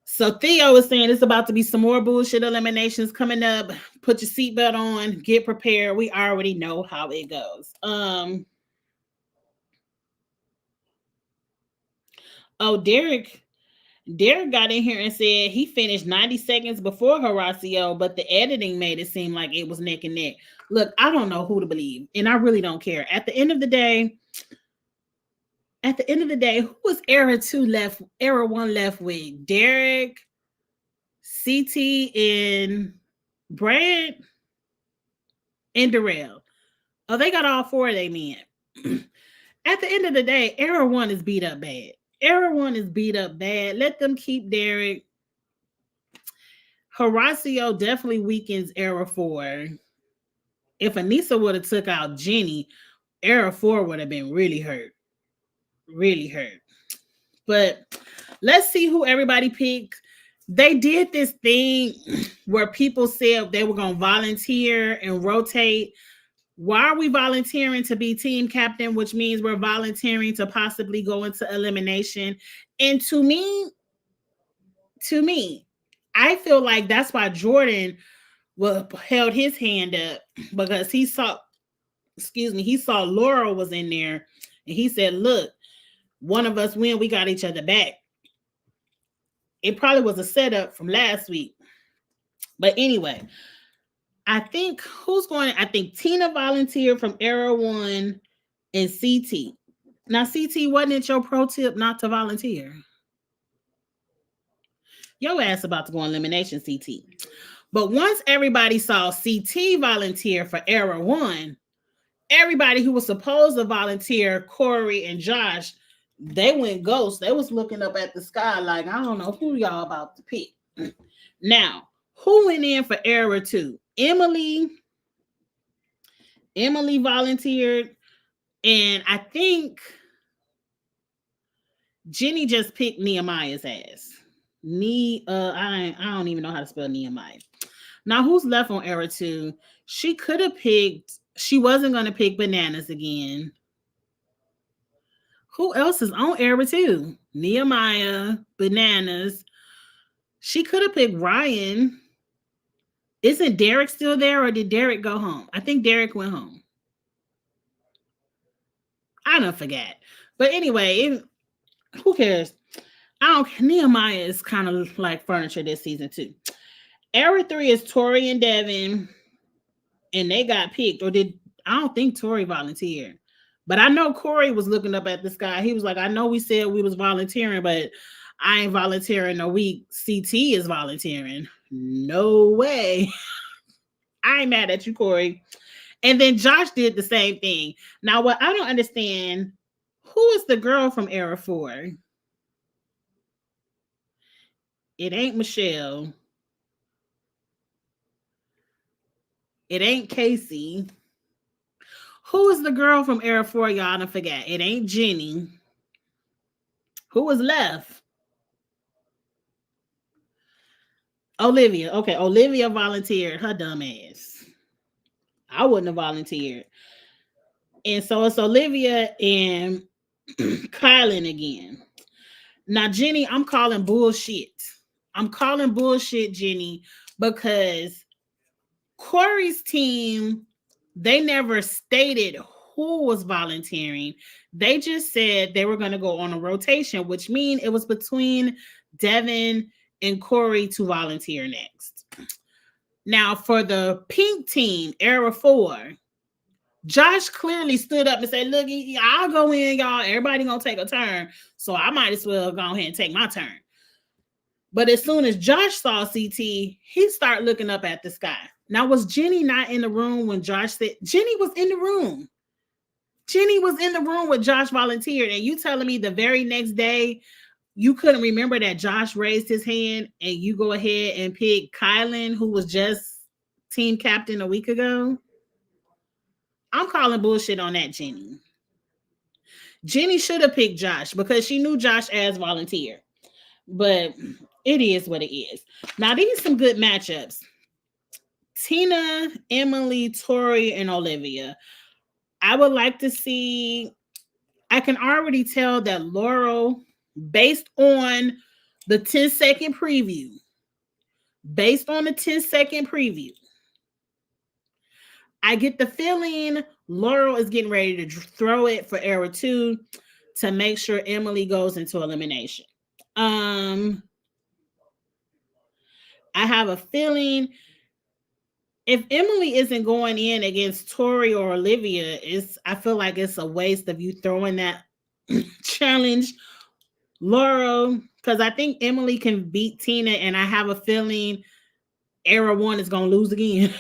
So Theo is saying it's about to be some more bullshit eliminations coming up. Put your seatbelt on, get prepared. We already know how it goes. Derek got in here and said he finished 90 seconds before Horacio, but the editing made it seem like it was neck and neck. Look, I don't know who to believe, and I really don't care. At the end of the day, At the end of the day, who was era 2 left, era 1 left with? Derek, CT, and Brad, and Darrell. Oh, they got all four of they men. At the end of the day, era 1 is beat up bad. Era 1 is beat up bad. Let them keep Derek. Horacio definitely weakens era 4. If Anissa would have took out Jenny, era 4 would have been really hurt. Really hurt. But let's see who everybody picked. They did this thing where people said they were going to volunteer and rotate. Why are we volunteering to be team captain, which means we're volunteering to possibly go into elimination? And to me, I feel like that's why Jordan held his hand up, because he saw Laurel was in there, and he said, look, one of us win, we got each other back. It probably was a setup from last week. But anyway, I think Tina volunteered from Era 1 and CT. Now, CT, wasn't it your pro tip not to volunteer? Your ass about to go on elimination, CT. But once everybody saw CT volunteer for Era 1, everybody who was supposed to volunteer, Corey and Josh, they went ghost. They was looking up at the sky like, I don't know who y'all about to pick. Now, who went in for Era 2? Emily volunteered, and I think Jenny just picked Nehemiah's ass. I don't even know how to spell Nehemiah. Now, who's left on Era 2? She could have picked, she wasn't going to pick Bananas again. Who else is on Era 2? Nehemiah, Bananas. She could have picked Ryan. Isn't Derek still there, or did Derek go home? I think Derek went home. I don't forget. But anyway, who cares? Nehemiah is kind of like furniture this season too. Era 3 is Tori and Devin, and they got picked. I don't think Tori volunteered. But I know Corey was looking up at the sky. He was like, I know we said we was volunteering, but I ain't volunteering a week. CT is volunteering. No way. I ain't mad at you, Corey. And then Josh did the same thing. Now, what I don't understand, who is the girl from Era 4? It ain't Michelle. It ain't Casey. Who is the girl from Era 4? Y'all don't forget. It ain't Jenny. Who was left? Olivia. Okay, Olivia volunteered. Her dumb ass. I wouldn't have volunteered. And so it's Olivia and Kylan again. Now, Jenny, I'm calling bullshit. Jenny, because Corey's team, they never stated who was volunteering. They just said they were going to go on a rotation, which means it was between Devin and Corey to volunteer next. Now, for the pink team, Era 4, Josh clearly stood up and said, look, I'll go in, y'all. Everybody going to take a turn. So I might as well go ahead and take my turn. But as soon as Josh saw CT, he started looking up at the sky. Now, was Jenny not in the room when Josh said? Jenny was in the room. Jenny was in the room when Josh volunteered. And you telling me the very next day, you couldn't remember that Josh raised his hand and you go ahead and pick Kylan, who was just team captain a week ago? I'm calling bullshit on that, Jenny. Jenny should have picked Josh because she knew Josh as volunteer. But it is what it is. Now, these are some good matchups. Tina, Emily, Tori, and Olivia. I would like to see, I can already tell that Laurel, based on the 10-second preview, I get the feeling Laurel is getting ready to throw it for Era 2 to make sure Emily goes into elimination. I have a feeling if Emily isn't going in against Tori or Olivia, I feel like it's a waste of you throwing that challenge Laurel, because I think Emily can beat Tina, and I have a feeling Era One is gonna lose again.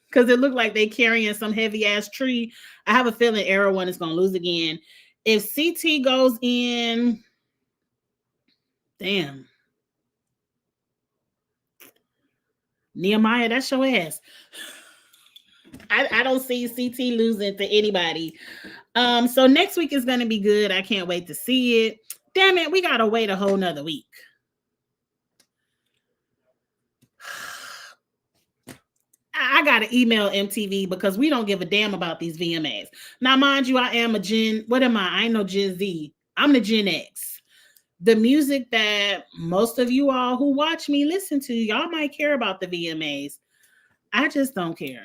Because it looked like they carrying some heavy ass tree. I have a feeling Era One is gonna lose again. If CT goes in, damn, Nehemiah, that's your ass. I don't see CT losing to anybody. So next week is gonna be good. I can't wait to see it. Damn it, we gotta wait a whole nother week. I gotta email MTV because we don't give a damn about these VMAs. Now, mind you, I am a Gen. What am I? I ain't no Gen Z. I'm the Gen X. The music that most of you all who watch me listen to, y'all might care about the VMAs. I just don't care.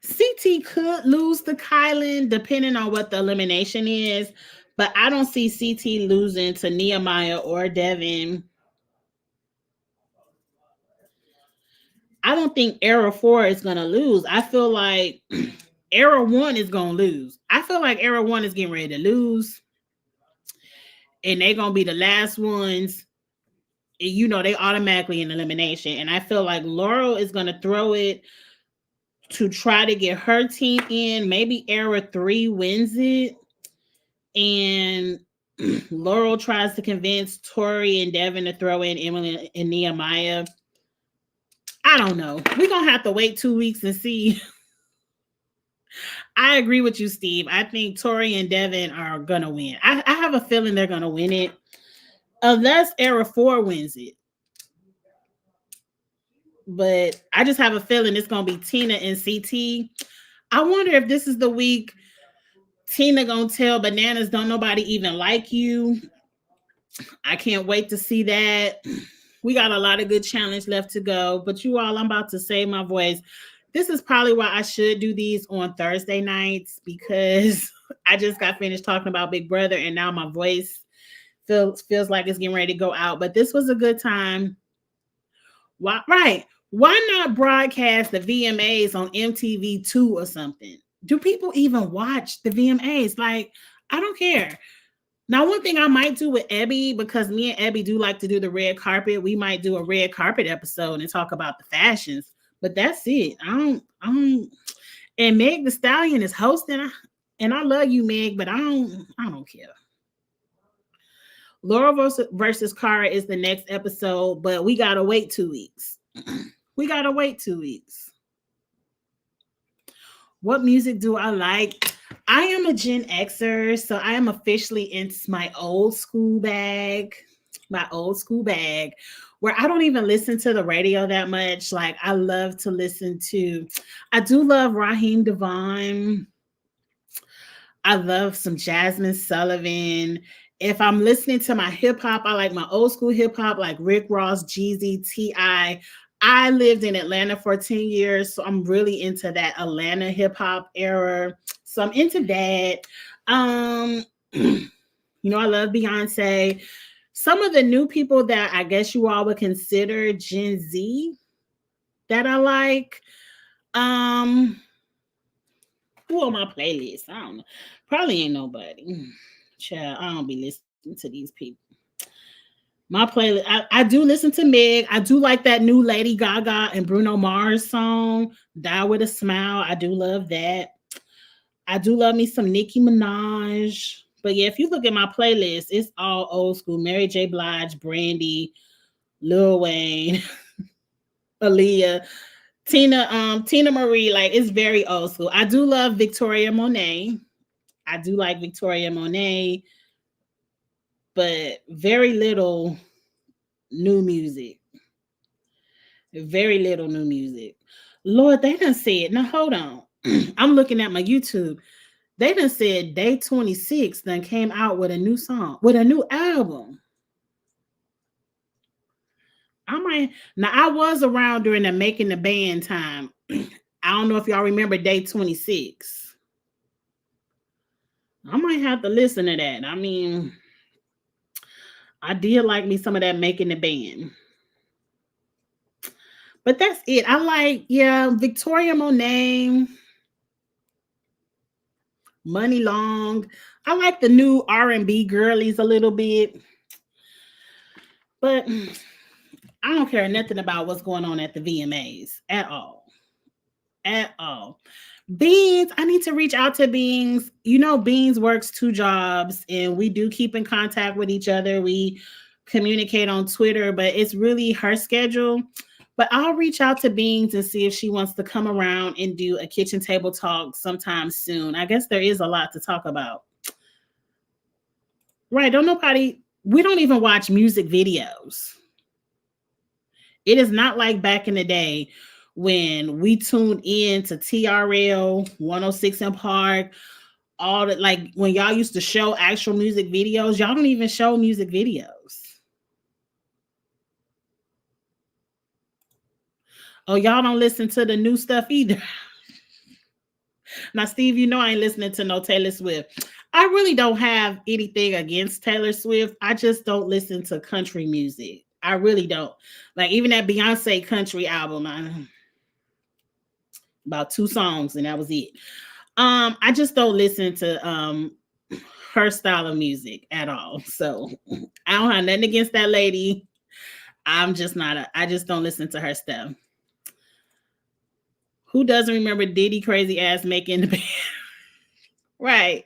CT could lose to Kylan depending on what the elimination is, but I don't see CT losing to Nehemiah or Devin. I don't think Era 4 is going to lose. I feel like Era 1 is going to lose. I feel like Era 1 is getting ready to lose, and they're going to be the last ones. And, you know, they automatically in elimination. And I feel like Laurel is going to throw it to try to get her team in. Maybe Era 3 wins it. And Laurel tries to convince Tori and Devin to throw in Emily and Nehemiah. I don't know. We're going to have to wait 2 weeks and see. I agree with you, Steve. I think Tori and Devin are going to win. I have a feeling they're going to win it. Unless Era 4 wins it. But I just have a feeling it's going to be Tina and CT. I wonder if this is the week Tina going to tell Bananas, don't nobody even like you. I can't wait to see that. We got a lot of good challenge left to go. But you all, I'm about to save my voice. This is probably why I should do these on Thursday nights, because I just got finished talking about Big Brother and now my voice feels like it's getting ready to go out. But this was a good time. Why, right. Why not broadcast the VMAs on MTV2 or something? Do people even watch the VMAs? Like, I don't care. Now, one thing I might do with Ebby, because me and Ebby do like to do the red carpet, we might do a red carpet episode and talk about the fashions. But that's it. I don't. And Meg the Stallion is hosting, and I love you, Meg, but I don't care. Laura versus Cara is the next episode, but we gotta wait 2 weeks. We gotta wait 2 weeks. What music do I like? I am a Gen Xer, so I am officially in my old school bag. My old school bag, where I don't even listen to the radio that much. Like, I love to listen to, I do love Raheem Devon. I love some Jasmine Sullivan. If I'm listening to my hip hop, I like my old school hip hop, like Rick Ross, Jeezy, T.I. I lived in Atlanta for 10 years, so I'm really into that Atlanta hip hop era. So I'm into that. I love Beyonce. Some of the new people that I guess you all would consider Gen Z that I like. Who on my playlist? I don't know. Probably ain't nobody. Child, I don't be listening to these people. My playlist, I do listen to Meg. I do like that new Lady Gaga and Bruno Mars song, Die With a Smile. I do love that. I do love me some Nicki Minaj. But yeah, if you look at my playlist, it's all old school. Mary J. Blige, Brandy, Lil Wayne, Aaliyah, Tina Marie. Like, it's very old school. I do love Victoria Monet. I do like Victoria Monet, but very little new music. Very little new music. Lord, they done said, now hold on. I'm looking at my YouTube. They done said Day 26 done came out with a new song, with a new album. I was around during the Making the Band time. I don't know if y'all remember Day 26. I might have to listen to that. I mean, I did like me some of that Making the Band. But that's it. I like, Victoria Monet, Money Long. I like the new R&B girlies a little bit, but I don't care nothing about what's going on at the VMAs at all. At all. Beans, I need to reach out to Beans. You know, Beans works 2 jobs and we do keep in contact with each other. We communicate on Twitter, but it's really her schedule. But I'll reach out to Beans and see if she wants to come around and do a kitchen table talk sometime soon. I guess there is a lot to talk about. Right. We don't even watch music videos. It is not like back in the day when we tuned in to TRL 106 in Park, all that, like when y'all used to show actual music videos, y'all don't even show music videos. Oh, y'all don't listen to the new stuff either. Now, Steve, you know I ain't listening to no Taylor Swift. I really don't have anything against Taylor Swift. I just don't listen to country music. I really don't. Like even that Beyonce country album, about 2 songs and that was it. I just don't listen to her style of music at all. So I don't have nothing against that lady. I just don't listen to her stuff. Who doesn't remember Diddy crazy ass making the band? Right.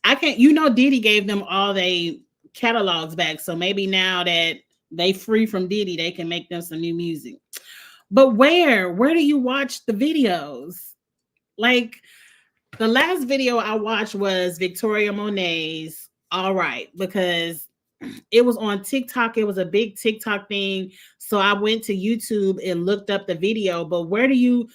I can't, Diddy gave them all their catalogs back. So maybe now that they free from Diddy, they can make them some new music. But where do you watch the videos? Like the last video I watched was Victoria Monet's All Right, because it was on TikTok. It was a big TikTok thing. So I went to YouTube and looked up the video. But where do you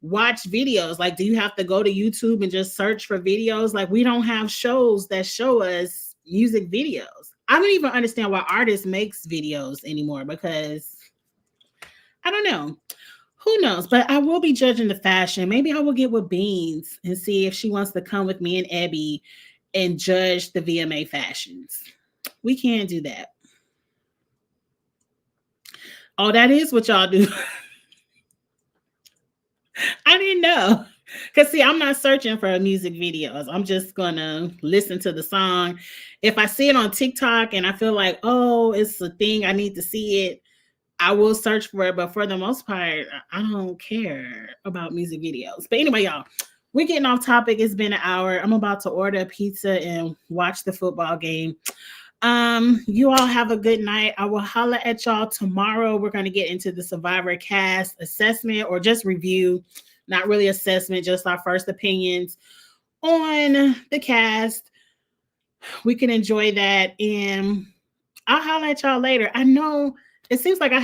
watch videos? Like, do you have to go to YouTube and just search for videos? Like, we don't have shows that show us music videos. I don't even understand why artists makes videos anymore, because I don't know. Who knows? But I will be judging the fashion. Maybe I will get with Beans and see if she wants to come with me and Abby and judge the VMA fashions. We can do that. Oh, that is what y'all do. I didn't know. Because, see, I'm not searching for music videos. I'm just going to listen to the song. If I see it on TikTok and I feel like, oh, it's a thing, I need to see it, I will search for it. But for the most part, I don't care about music videos. But anyway, y'all, we're getting off topic. It's been an hour. I'm about to order a pizza and watch the football game. You all have a good night. I will holla at y'all tomorrow. We're going to get into the Survivor cast assessment, or just review, not really assessment, just our first opinions on the cast. We can enjoy that, and I'll holla at y'all later. I know it seems like I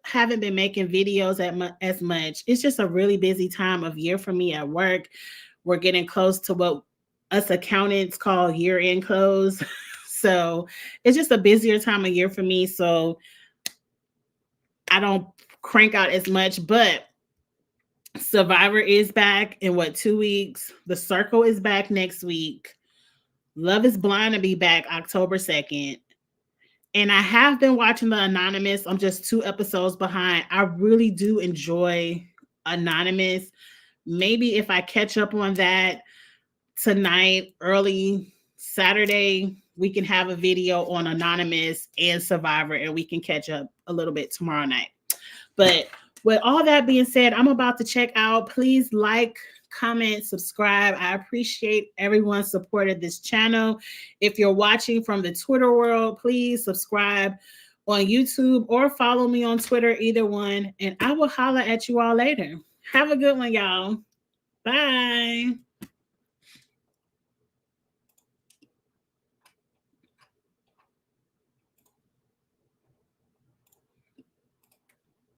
haven't been making videos as much. It's just a really busy time of year for me at work. We're getting close to what us accountants call year-end close. So it's just a busier time of year for me. So I don't crank out as much, but Survivor is back in 2 weeks. The Circle is back next week. Love is Blind to be back October 2nd. And I have been watching The Anonymous. I'm just 2 episodes behind. I really do enjoy Anonymous. Maybe if I catch up on that tonight, early Saturday, we can have a video on Anonymous and Survivor, and we can catch up a little bit tomorrow night. But with all that being said, I'm about to check out. Please like, comment, subscribe. I appreciate everyone's support of this channel. If you're watching from the Twitter world, please subscribe on YouTube or follow me on Twitter, either one. And I will holla at you all later. Have a good one, y'all. Bye.